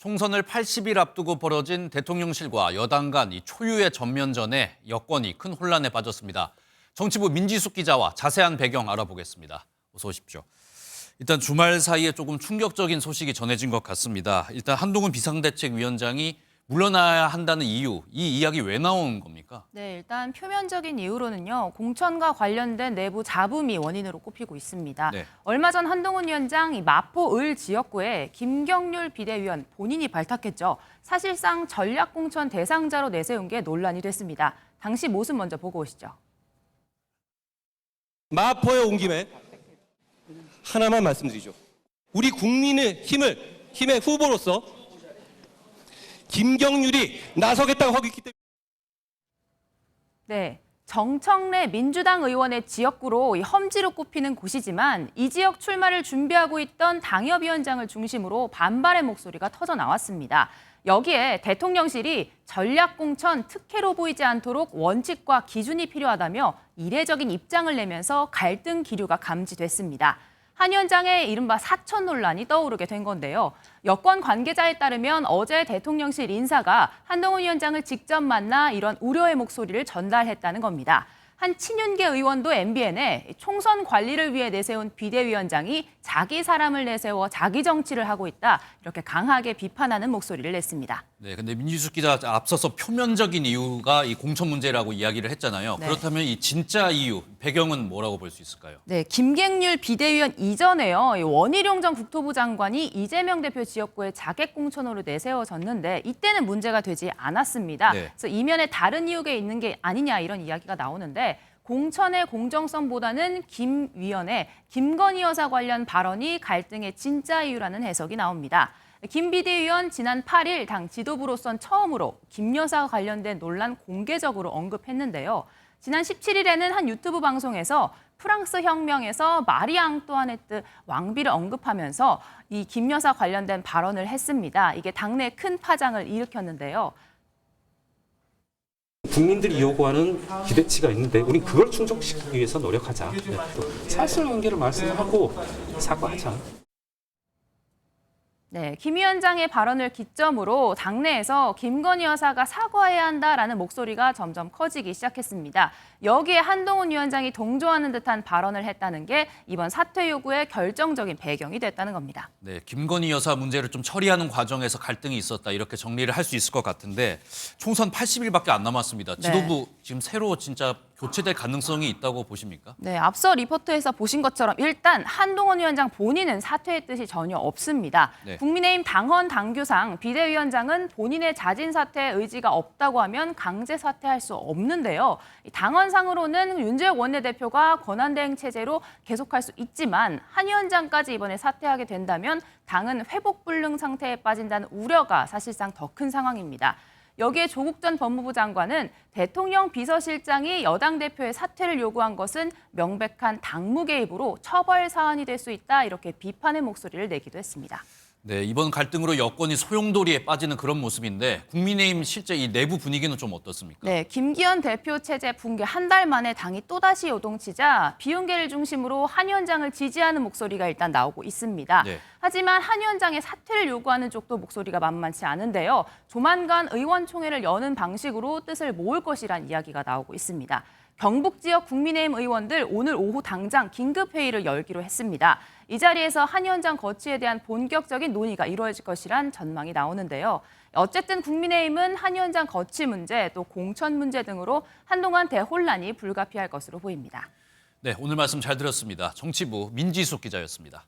총선을 80일 앞두고 벌어진 대통령실과 여당 간 이 초유의 전면전에 여권이 큰 혼란에 빠졌습니다. 정치부 민지숙 기자와 자세한 배경 알아보겠습니다. 어서 오십시오. 일단 주말 사이에 조금 충격적인 소식이 전해진 것 같습니다. 일단 한동훈 비상대책위원장이 물러나야 한다는 이유, 이 이야기 왜 나온 겁니까? 네, 일단 표면적인 이유로는요. 공천과 관련된 내부 잡음이 원인으로 꼽히고 있습니다. 네. 얼마 전 한동훈 위원장 이 마포 을 지역구에 김경률 비대위원 본인이 발탁했죠. 사실상 전략공천 대상자로 내세운 게 논란이 됐습니다. 당시 모습 먼저 보고 오시죠. 마포에 온 김에 하나만 말씀드리죠. 우리 국민의 힘의 후보로서 김경률이 나서겠다고 하고 있기 때문에. 네, 정청래 민주당 의원의 지역구로 험지로 꼽히는 곳이지만 이 지역 출마를 준비하고 있던 당협위원장을 중심으로 반발의 목소리가 터져 나왔습니다. 여기에 대통령실이 전략공천 특혜로 보이지 않도록 원칙과 기준이 필요하다며 이례적인 입장을 내면서 갈등 기류가 감지됐습니다. 한 위원장의 이른바 사천 논란이 떠오르게 된 건데요. 여권 관계자에 따르면 어제 대통령실 인사가 한동훈 위원장을 직접 만나 이런 우려의 목소리를 전달했다는 겁니다. 한 친윤계 의원도 MBN에 총선 관리를 위해 내세운 비대위원장이 자기 사람을 내세워 자기 정치를 하고 있다. 이렇게 강하게 비판하는 목소리를 냈습니다. 네, 근데 민지숙 기자 앞서서 표면적인 이유가 이 공천 문제라고 이야기를 했잖아요. 네. 그렇다면 이 진짜 이유, 배경은 뭐라고 볼 수 있을까요? 네, 김경률 비대위원 이전에요. 원희룡 전 국토부 장관이 이재명 대표 지역구에 자객 공천으로 내세워졌는데 이때는 문제가 되지 않았습니다. 네. 그래서 이면에 다른 이유가 있는 게 아니냐 이런 이야기가 나오는데 공천의 공정성보다는 김 위원의 김건희 여사 관련 발언이 갈등의 진짜 이유라는 해석이 나옵니다. 김 비대위원 지난 8일 당 지도부로선 처음으로 김 여사와 관련된 논란 공개적으로 언급했는데요. 지난 17일에는 한 유튜브 방송에서 프랑스 혁명에서 마리 앙뚜아네트 왕비를 언급하면서 이 김 여사 관련된 발언을 했습니다. 이게 당내 큰 파장을 일으켰는데요. 국민들이 요구하는 기대치가 있는데 우리 그걸 충족시키기 위해서 노력하자. 네, 또 사실관계를 말씀하고 사과하자. 네, 김 위원장의 발언을 기점으로 당내에서 김건희 여사가 사과해야 한다라는 목소리가 점점 커지기 시작했습니다. 여기에 한동훈 위원장이 동조하는 듯한 발언을 했다는 게 이번 사퇴 요구의 결정적인 배경이 됐다는 겁니다. 네, 김건희 여사 문제를 좀 처리하는 과정에서 갈등이 있었다 이렇게 정리를 할 수 있을 것 같은데 총선 80일밖에 안 남았습니다. 지도부 지금 새로 진짜 교체될 가능성이 있다고 보십니까? 네, 앞서 리포트에서 보신 것처럼 일단 한동훈 위원장 본인은 사퇴의 뜻이 전혀 없습니다. 네. 국민의힘 당헌 당규상 비대위원장은 본인의 자진 사퇴 의지가 없다고 하면 강제 사퇴할 수 없는데요. 당헌상으로는 윤재욱 원내대표가 권한대행 체제로 계속할 수 있지만 한 위원장까지 이번에 사퇴하게 된다면 당은 회복불능 상태에 빠진다는 우려가 사실상 더 큰 상황입니다. 여기에 조국 전 법무부 장관은 대통령 비서실장이 여당 대표의 사퇴를 요구한 것은 명백한 당무 개입으로 처벌 사안이 될 수 있다 이렇게 비판의 목소리를 내기도 했습니다. 네, 이번 갈등으로 여권이 소용돌이에 빠지는 그런 모습인데 국민의힘 실제 이 내부 분위기는 좀 어떻습니까? 네, 김기현 대표 체제 붕괴 한 달 만에 당이 또다시 요동치자 비윤계를 중심으로 한 위원장을 지지하는 목소리가 일단 나오고 있습니다. 네. 하지만 한 위원장의 사퇴를 요구하는 쪽도 목소리가 만만치 않은데요. 조만간 의원총회를 여는 방식으로 뜻을 모을 것이란 이야기가 나오고 있습니다. 경북 지역 국민의힘 의원들 오늘 오후 당장 긴급회의를 열기로 했습니다. 이 자리에서 한 위원장 거취에 대한 본격적인 논의가 이루어질 것이란 전망이 나오는데요. 어쨌든 국민의힘은 한 위원장 거취 문제, 또 공천 문제 등으로 한동안 대혼란이 불가피할 것으로 보입니다. 네, 오늘 말씀 잘 들었습니다. 정치부 민지숙 기자였습니다.